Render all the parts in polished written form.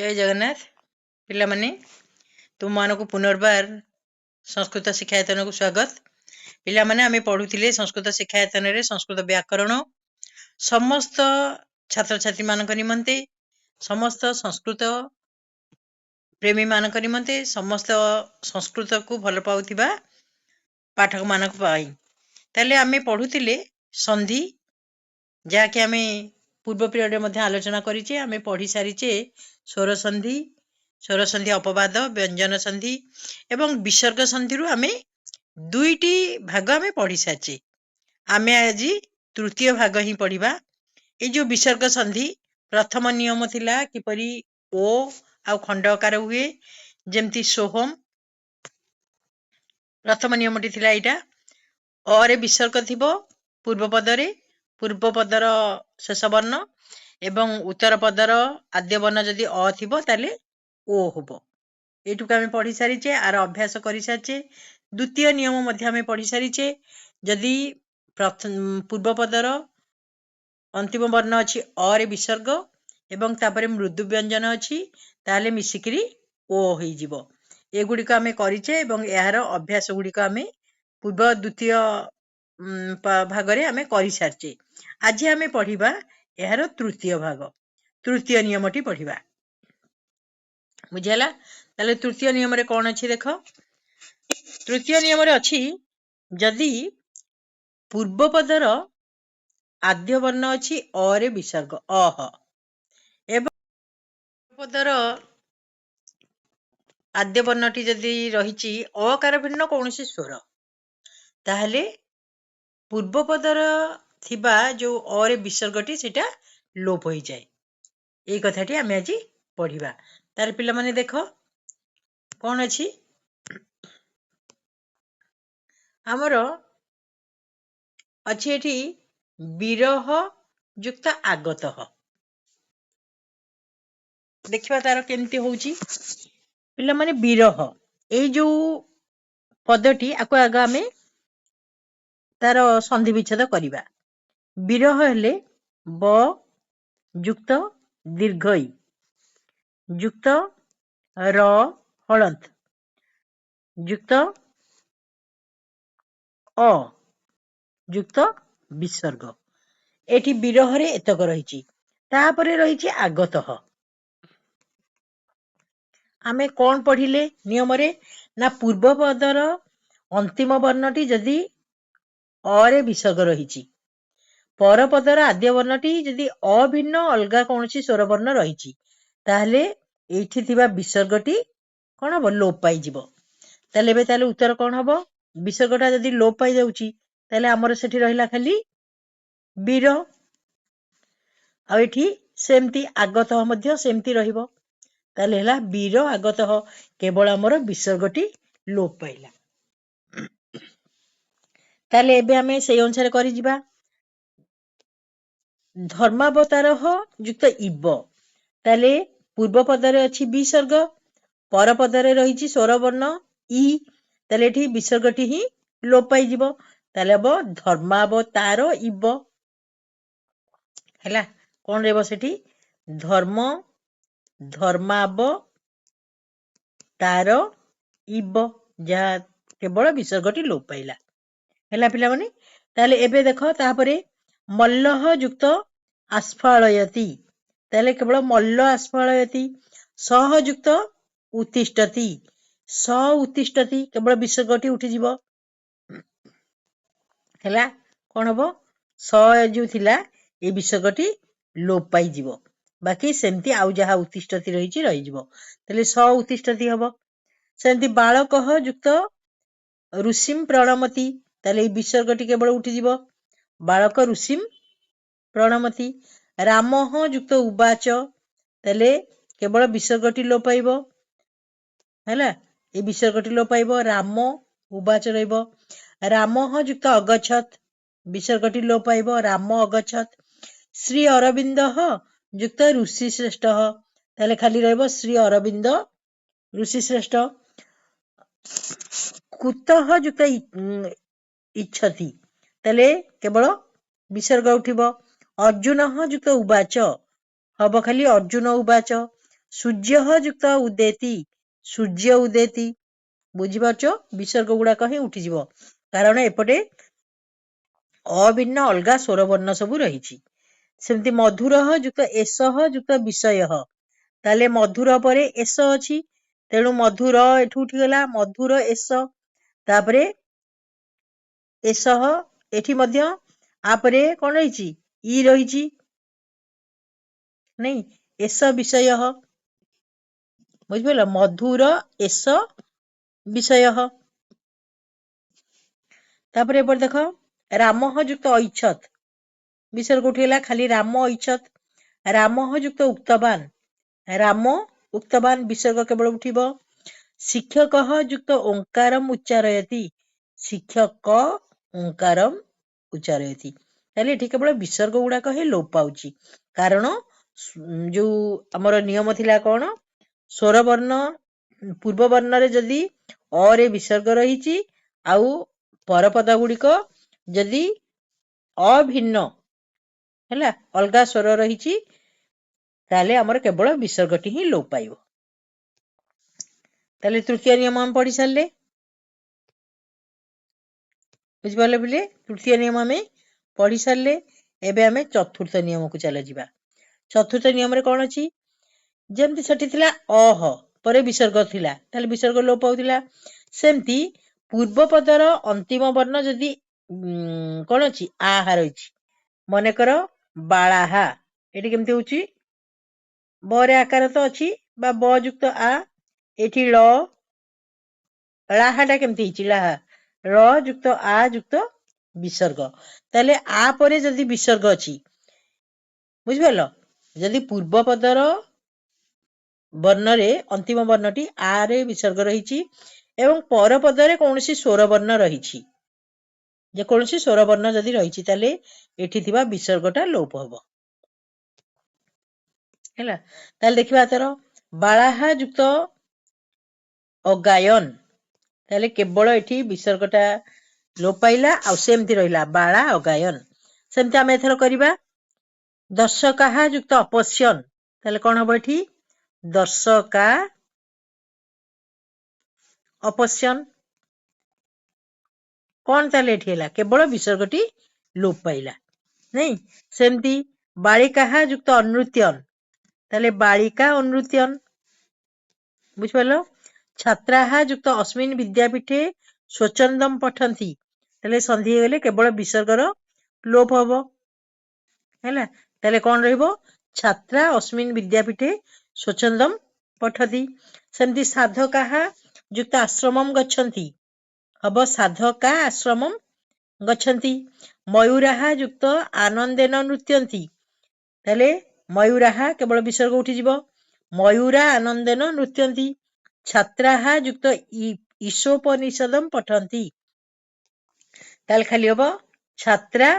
जय जगन्नाथ पिला माने तुम मान को पुनर्बार संस्कृत शिक्षायतन को स्वागत। पिला माने आमे पढुथिले संस्कृत शिक्षायतन रे संस्कृत व्याकरण समस्त छात्र छात्री मानक निमंते समस्त संस्कृत प्रेमी मानक निमंते समस्त संस्कृत को भल पाउथिबा पाठक मानक पाई ताले आमे पढुथिले संधि जहाँकि आमे पूर्व पीरियड मध्ये आलोचना करिचे। आमे पढ़ी सारिचे स्वर संधि अपवाद व्यंजन संधि एवं विसर्ग संधि रु आमे दुईटी भाग आमे पढ़ी सारिचे। आमे आज तृतीय भाग ही पढ़िबा। ए जो विसर्ग संधि प्रथम नियम थिला किपरि ओ आ खंडकार हुए जेमती सोहम प्रथम नियमटी थिला एटा अरे विसर्ग थिबो पूर्व पदर शेष वर्ण एवं उत्तर पदर आद्य वर्ण जदि अ थिबो ताले ओ होबो। एटुक आमे पढ़ी सारिचे आर अभ्यास करि सारिचे। द्वितीय नियम मध्ये आमे पढ़ी सारिचे जदि पूर्व पदर अंतिम वर्ण अछि अ रे विसर्ग एवं तापरे मृदु व्यंजन अछि ताले मिसिकरी ओ होई जिवो। एगुडी को आमे करिचे एवं यार अभ्यास गुडी को आमे पूर्व द्वितीय भागरे आमे करि सारिचे। आज आमे पढ़िबा यार तृतीय भाग तृतीय नियमटी पढ़िबा। बुझिला ताले तृतीय नियम रे कोन अछि देखो। तृतीय नियम रे अछि जदि पूर्व पदर आद्य वर्ण अछि अ रे विसर्ग अह एवं पदर आद्य वर्णटी जदि रहिछि अकार भिन्न कौनसी स्वर ताहले पूर्व पदर थिबा जो अ रे विसर्गटी सेटा लोप होई जाय। ए कथाटी आमे आज पढ़िबा। तार पिला माने देखो कोन अछि हमरो अछि एठी विरह युक्त आगत देखिबा तार केमती होउची। पिला माने विरह ए जो पदटी आको आगा आमे तार संधि विच्छेद करिबा। विरह हेले ब युक्त दीर्घ इ युक्त र हलंत युक्त अ युक्त विसर्ग। एठी विरह रे एतक रहिछि। तापरे रहिछि आगत। आमे कौन पढ़िले नियम रे ना पूर्व पदर अंतिम वर्णटी जदि अ रे विसर्ग रहिछि पर पदर आद्य वर्णटी जदि अभिन्न अलगा कौनसी स्वर वर्ण रहिछि ताहले एठी थिबा विसर्गटी कोन हबो लोप पाई जिवो। ताले बे ताले उत्तर कोन हबो विसर्गटा जदि लोप पाई जाउची ताले हमर सेठी रहिला खाली विरह आ एठी सेमती आगत मध्ये सेमती रहिबो। ताले हला वीर आगत केवल हमर विसर्गटी लोप पाइला। ताले एबे हमें सेई अनुसार करि जिबा। धर्मावतार युक्त इब ताले पूर्व पदरे अछि विसर्ग पर पदरे रहिछि स्वर वर्ण इ ताले एठी विसर्गटी ही लोप पाई जिवो। ताले अब धर्मावतार इब हैला कोन रेबो सेठी धर्माव तार इब जा केवल विसर्गटी लोप पाइला। हैला पिला माने ताले एबे देखो तापरे मल्लह युक्त आस्फालयति ताले केवल मल्ल आस्फालयति सह युक्त उत्तिष्ठति स उत्तिष्ठति केवल विसर्गटी उठी जिवो। हैला कोन हबो स जो थिला ए विसर्गटी लोप पाई जिवो। बाकी सेमती आउ जहा उत्तिष्ठति रहिछि रहि जिवो ताले स उत्तिष्ठति हबो। सेमती बालक युक्त ऋषिम प्रणमति ताले विसर्गटी केवल उठी जिवो बालक ऋषिम प्रणमति। राम युक्त उवाच ताले केवल विसर्गटी लोप पाइबो हैला ए विसर्गटी लोप पाइबो राम उवाच रहइबो। राम युक्त अगच्छत विसर्गटी लोप पाइबो राम अगच्छत। श्री अरविंद युक्त ऋषि श्रेष्ठ ताले खाली रहइबो श्री अरविंद ऋषि श्रेष्ठ। कुत युक्त इच्छति ताले केवल विसर्ग उठिबो। अर्जुन युक्त उवाच हबो खाली अर्जुन उवाच। सूर्य युक्त उदेति सूर्य उदेति बुझिपारछ विसर्ग गुड़ाक ही उठिଯିବ कारण एपटे अभिन्न अलगा स्वर वर्ण सब रही सेमती मधुर युक्त एस युक्त विषय ताले मधुर परे एस अछि तेणु मधुर एठू उठिगला मधुर एस तापरे एस एठी मध्य आपरे कौन रही ई रही नहीं एस विषय बुझिपार मधुर एस विषय तापर एपर देख राम युक्त ऐच्छत विसर्ग उठिगला खाली राम ऐच्छत राम युक्त उक्तवान राम उक्तवान विसर्ग केवल उठिब शिक्षक युक्त ओंकारम उच्चारयति शिक्षक ओंकारम उच्चारयति ताले एठी केवल विसर्ग गुड़ाक ही लोप पाउची कारण जो हमर नियम थिला कोन स्वर वर्ण पूर्व वर्ण रे जदी अ रे विसर्ग रही आउ परपद गुड़िक जदि अभिन्न है अलगा स्वर रही ताले आमर केवल विसर्गटी ही लोप पाइब ताले तृतीय नियम हम पढ़ी सारे बुझिपारे बोले तृतीय नियम आम पढ़ी सारे एबे आमे चतुर्थ नियम को चला जिबा चतुर्थ नियम रे कौन अच्छी जमती सेठी थिला अह परे विसर्ग थिला ताले विसर्ग लोप होतिला सेमती पूर्व पदर अंतिम वर्ण जदि कौन अच्छी आहा रही मनकर बालाहा एटी केमती होची बरे आकार तो अच्छी बा ब युक्त आ एठी ल लाहाटा केमती हिची लाहा र युक्त आ युक्त विसर्ग ताले आ परे जदि विसर्ग अच्छी बुझिपारल जदि पूर्व पदर वर्ण रे अंतिम वर्णटी आ रे विसर्ग रही एवं पर पदरे कौनसी स्वर वर्ण रही जे कौनसी स्वर वर्ण जदि रही ताले एठी थिबा विसर्गटा लोप हबो हैला ताले देखिबा तर बालाहा युक्त अगायन ताले केवल एठी विसर्गटा लोप पाइला आ सेमती रहिला बाला अगायन सेमती आमे एथर करिबा दर्शकाहा युक्त अपश्यन ताले कोन हबो एठी दर्शका अपश्यन कौन ताले एठी हैला केवल विसर्गटी लोप पाइला नहीं सेमती बालिका युक्त अनुत्यन ताले बालिका अनुत्यन बुझिपारल छात्रा युक्त अस्मिन् विद्यापीठे स्वच्छंदम पठंती ताले संधि गले केवल विसर्गर लोप हबो हैला ताले कौन रहिबो छात्रा अस्मिन् विद्यापीठे स्वच्छंदम पठती सेमती साधका युक्त आश्रमम गच्छन्ति हबो साधका आश्रमम गच्छन्ति मयूराहा युक्त आनंदेन नृत्यन्ति ताले मयूराहा केवल विसर्ग उठी जिवो मयूरा आनंदेन नृत्यन्ति छात्राहा युक्त ईशोपनिषदम पठन्ति ताले खाली हबो छात्रा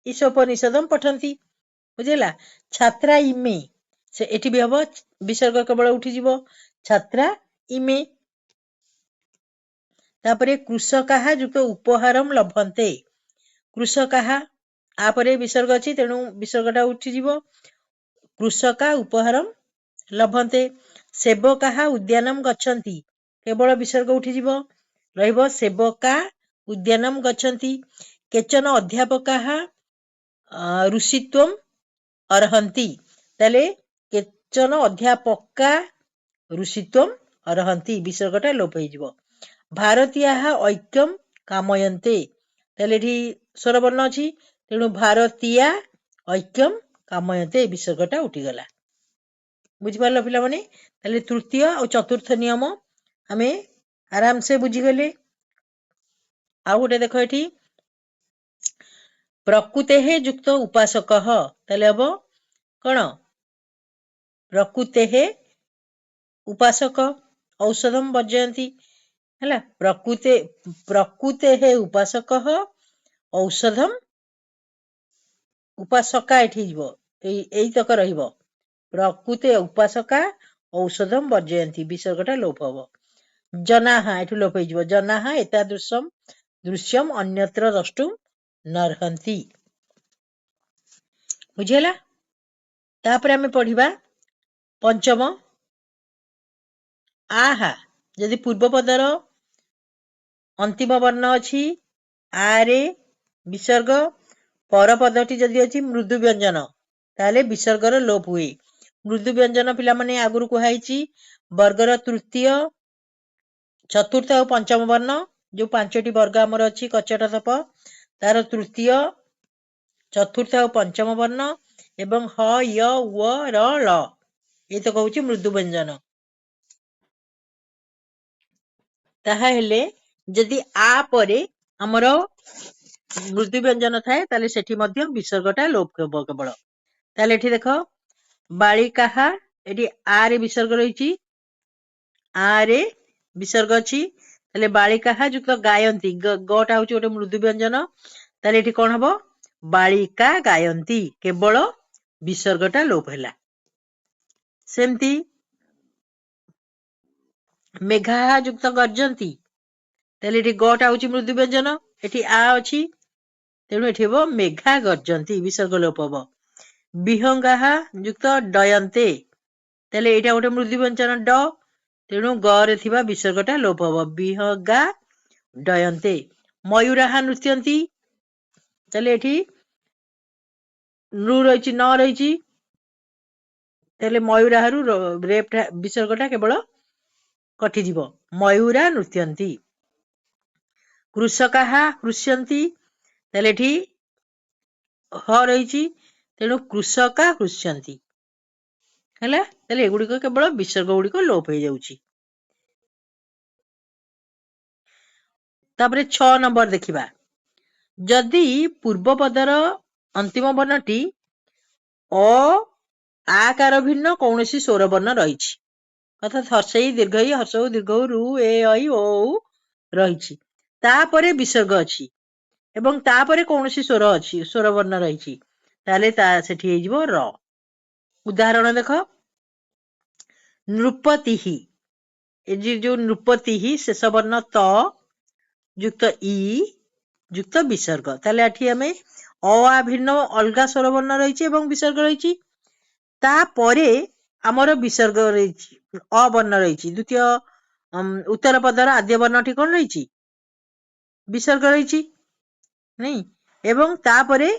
ईशोपनिषदम पठन्ति बुझिला छात्रा इमे से एठी भी हबो विसर्ग केवल उठी जिवो छात्रा इमे तापरे कृषकाहा युक्त उपहारम लभन्ते कृषकाहा आपरे विसर्ग अछि तेणु विसर्गटा उठी जिवो कृषका उपहारम लभन्ते सेवकाहा उद्यानम गच्छन्ति केवल विसर्ग उठी जिवो रहिबो सेवका उद्यानम गच्छन्ति केचन अध्यापकाहा ऋषित्वम अर्हन्ति ताले केचन अध्यापका ऋषित्वम अर्हन्ति विसर्गटा लोप हो जिवो भारतीयाः ऐक्यम कामयन्ते ताले एठी स्वर वर्ण अछि तेणु भारतीया ऐक्यम कामयन्ते विसर्गटा उठिगला बुझिपारल पिला माने ताले तृतीय और चतुर्थ नियम आमे आराम से बुझिगले आ गोटे देख एठी प्रकृतेः युक्त उपासकः ताले हबो कोन प्रकृतेः उपासक औषधम वर्जयन्ति हैला प्रकृतेः उपासकः औषधम उपासका एठी जिवो एई तक रहिबो प्रकृते उपासका औषधम वर्जयन्ति विसर्गटा लोप हबो जनाहा एठु लोप हो जिवो जनाहा एतादृशम दृश्यम अन्यत्र द्रष्टुम नर्हन्ति बुझिला। तापर आमे पढ़िबा पंचम आहा यदि पूर्व पदर अंतिम वर्ण अछि आ रे विसर्ग पर पदटी जदि अछि मृदु व्यंजन ताले विसर्गर लोप हुए मृदु व्यंजन पिला माने आगुरु कुहाइची वर्गर तृतीय चतुर्थ और पंचम वर्ण जो पांचटी वर्ग आमर अछि कचट थप तार तृतीय चतुर्थ और पंचम वर्ण एवं ह य व र ल ये तो कहूची मृदु व्यंजन ताहा हेले यदि आ परे हमर मृदु व्यंजन थाए ताले सेठी मध्य विसर्गटा लोप हेबो केवल ताले एठी देखो बालिकाहा एठी आ रे विसर्ग रहिची आ रे विसर्ग अछि ताले बालिकाहा जुक्त गायंती गटा होची गोटे मृदु व्यंजन ताले एठी कोन हबो बालिका गायंती केवल विसर्गटा लोप हैला सेमती मेघा जुक्त गर्जंती ताले एठी गटा होची मृदु व्यंजन एठी आ अछि तेणु एठी हबो मेघा गर्जंती विसर्ग लोप हबो विहंगाहा जुक्त डयन्ते ताले एटा गोटे मृदु व्यंजन ड तेणु ग रे थिबा विसर्गटा लोप हबो विहगा डयन्ते मयूराहा नृत्यंती ताले एठी नृ रहिची न रहिची ताले मयूराहारु रेपटा विसर्गटा केवल कटि जीव मयूरा नृत्यंती कृषकाहा कृष्यन्ती ताले एठी ह रहिची तेणु कृषका कृष्यन्ती हैला ताले एगुडी को केवल विसर्ग गुडी को लोप हो जाउची तापरे 6 नंबर देखिबा जदि पूर्व पदर अंतिम वर्णटी अ आकार भिन्न कौनसी स्वर वर्ण रहिछि अर्थात हर्षई दीर्घई हर्षौ दीर्घौ रु ए ऐ ओ रहिछि तापरे विसर्ग अछि एवं तापरे कौनसी स्वर अछि स्वर वर्ण रहिछि ताले ता सेठी हे जिवो र उदाहरण देख नृपतिहि ए जो नृपतिहि शेष वर्ण त युक्त इ युक्त विसर्ग ताले एठी हमें अ आ भिन्न अलगा स्वर वर्ण रहिछि एवं विसर्ग रहिछि ता परे हमर विसर्ग रहिछि अ वर्ण रहिछि द्वितीय उत्तर पदर आद्य वर्णटी कोन रहिछि विसर्ग रहिछि नै एवं ता परे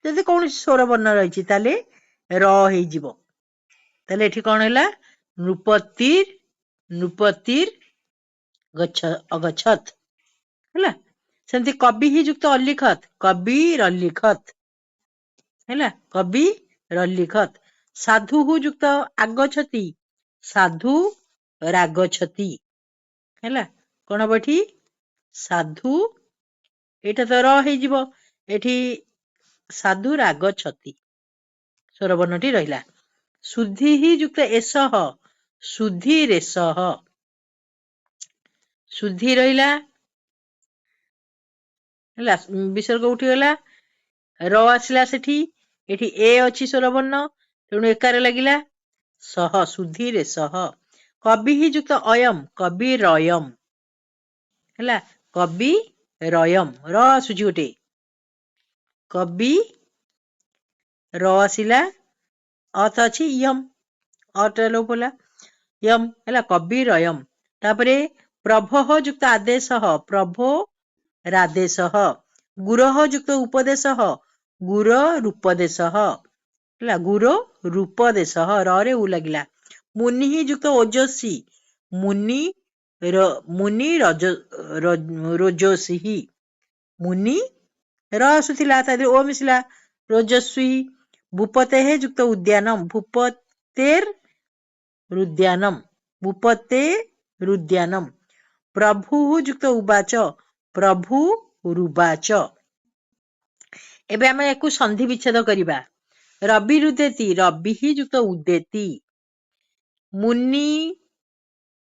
यदि कौन स्वर वर्ण रहिछि ताले र हे जिवो ताले एठी कोन हैला नृपतिर गच्छ अगच्छत हैला सेमति कवि ही युक्त अलिखत कवि रलिखत हैला कवि रलिखत साधु हु युक्त आगछति साधु रागछति हैला कोन हबो एठी साधु एटा तो र हे जिवो एठी साधु रागछति स्वर वर्णटी रहिला शुद्धि ही युक्त एसह शुद्धि रेसह शुद्धि रहिला हैला विसर्ग उठी गला र आसिला सेठी एठी ए अछि स्वर वर्ण तेणु एकारे लागिला सह शुद्धि रेसह कवि ही युक्त अयम कवि रयम हैला कवि रयम र आसुची गोटे कवि र आसिला अत अछि यम अट लोप होला यम हैला कवि रयम तापरे प्रभः युक्त आदेशः प्रभो रादेशः गुरः युक्त उपदेशः गुर रूपदेशः हैला गुर रूपदेशः र रे उ लागिला मुनि युक्त ओजस्वी मुनि मुनि रोजसी मुनि र आसुथिला तादे ओ मिसिला रोजस्वी भूपते युक्त उद्यानम भूपतेर रुद्यानम भूपते रुद्यानम प्रभु युक्त उवाच प्रभु रुवाच एबे आमे याकु संधि विच्छेद करिबा रवि रुदेति रवि ही युक्त उदेति मुनि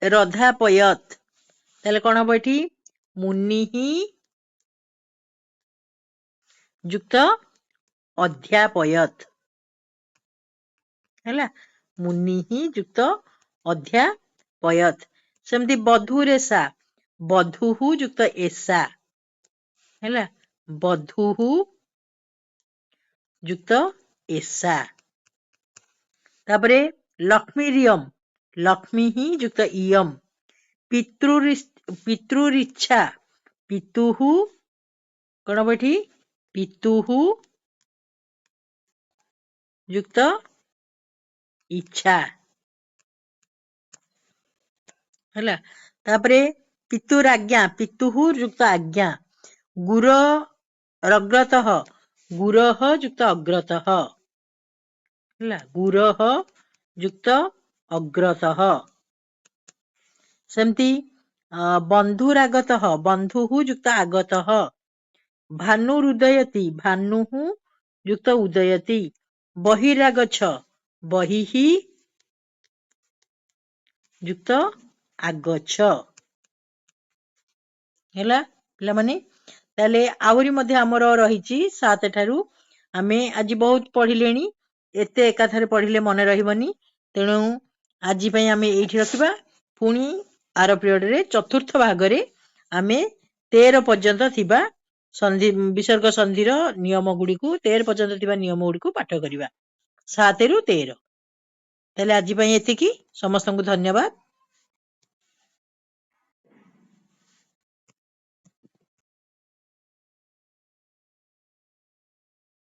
रधापयत ताले कोन हबो एठी मुनि ही युक्त अध्यापयत हैला मुनि ही युक्त अध्यापयत सेमति बधु रेसा बधुहु युक्त एसा हैला बधुहु युक्त एसा तापरे लक्ष्मीरियम लक्ष्मी ही युक्त इयम पितृरिच्छा पितुः कौन हम एठी पितुः युक्त इच्छा है तापरे पितुराज्ञा पितुः युक्त आज्ञा गुर रग्रतः गुरः युक्त अग्रतः है गुरः युक्त अग्रतः सेमती बंधुरागतः बंधुः युक्त आगतः भानुरुदयति भानुः युक्त उदयति बहिरागच्छ बहिः युक्त आगच्छ ହେଲା ପିଲାମାନେ ତାହେଲେ ଆହୁରି ମଧ୍ୟ ଆମର ରହିଛି 7 ଠାରୁ ଆମେ ଆଜି ବହୁତ ପଢିଲେଣି ଏତେ ଏକାଥରେ ପଢିଲେ ମନେ ରହିବନି ତେଣୁ ଆଜି ପାଇଁ ଆମେ ଏଇଠି ରଖିବା ପୁଣି ଆର ପିରିୟଡରେ ଚତୁର୍ଥ ଭାଗରେ ଆମେ 13 ପର୍ଯ୍ୟନ୍ତ ଥିବା ସନ୍ଧି ବିସର୍ଗ ସନ୍ଧିର ନିୟମ ଗୁଡ଼ିକୁ 13 ପର୍ଯ୍ୟନ୍ତ ଥିବା ନିୟମ ଗୁଡ଼ିକୁ ପାଠ କରିବା 7 ରୁ 13 ତାହେଲେ ଆଜି ପାଇଁ ଏତିକି ସମସ୍ତଙ୍କୁ ଧନ୍ୟବାଦ।